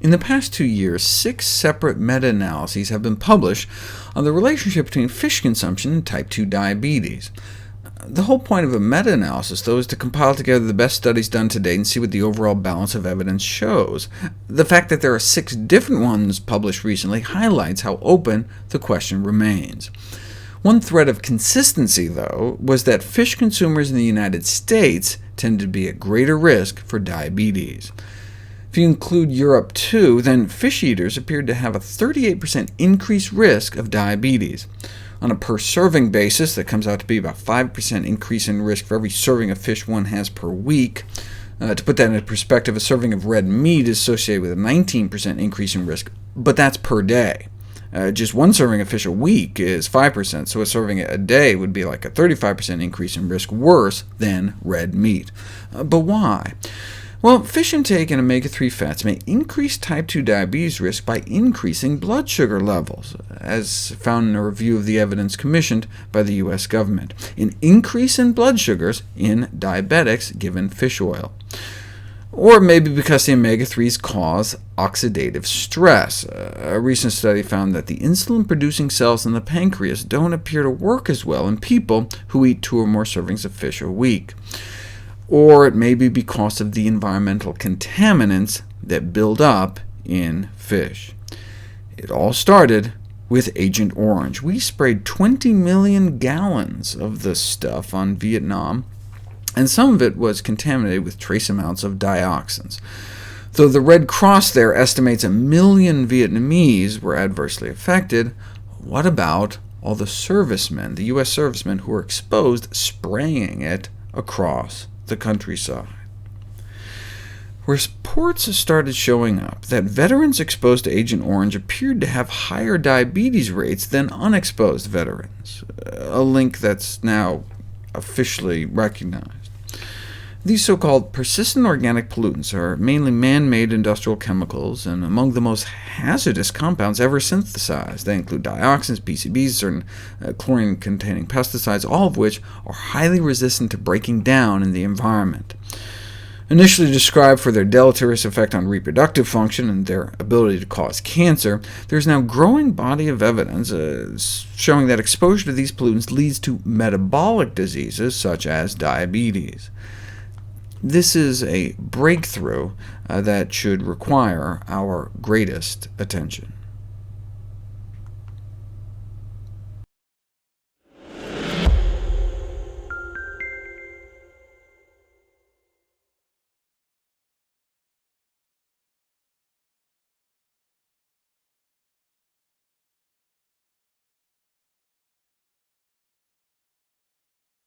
In the past 2 years, 6 separate meta-analyses have been published on the relationship between fish consumption and type 2 diabetes. The whole point of a meta-analysis, though, is to compile together the best studies done to date and see what the overall balance of evidence shows. The fact that there are 6 different ones published recently highlights how open the question remains. One thread of consistency, though, was that fish consumers in the United States tend to be at greater risk for diabetes. If you include Europe too, then fish eaters appeared to have a 38% increased risk of diabetes. On a per-serving basis, that comes out to be about 5% increase in risk for every serving of fish one has per week. To put that into perspective, a serving of red meat is associated with a 19% increase in risk, but that's per day. Just one serving of fish a week is 5%, so a serving a day would be like a 35% increase in risk, worse than red meat. But why? Well, fish intake and omega-3 fats may increase type 2 diabetes risk by increasing blood sugar levels, as found in a review of the evidence commissioned by the U.S. government. An increase in blood sugars in diabetics given fish oil. Or maybe because the omega-3s cause oxidative stress. A recent study found that the insulin-producing cells in the pancreas don't appear to work as well in people who eat 2 or more servings of fish a week. Or it may be because of the environmental contaminants that build up in fish. It all started with Agent Orange. We sprayed 20 million gallons of this stuff on Vietnam, and some of it was contaminated with trace amounts of dioxins. Though the Red Cross there estimates 1 million Vietnamese were adversely affected, what about all the servicemen, the U.S. servicemen who were exposed, spraying it across the countryside? Reports started showing up that veterans exposed to Agent Orange appeared to have higher diabetes rates than unexposed veterans, a link that's now officially recognized. These so-called persistent organic pollutants are mainly man-made industrial chemicals, and among the most hazardous compounds ever synthesized. They include dioxins, PCBs, certain chlorine-containing pesticides, all of which are highly resistant to breaking down in the environment. Initially described for their deleterious effect on reproductive function and their ability to cause cancer, there is now a growing body of evidence showing that exposure to these pollutants leads to metabolic diseases such as diabetes. This is a breakthrough that should require our greatest attention.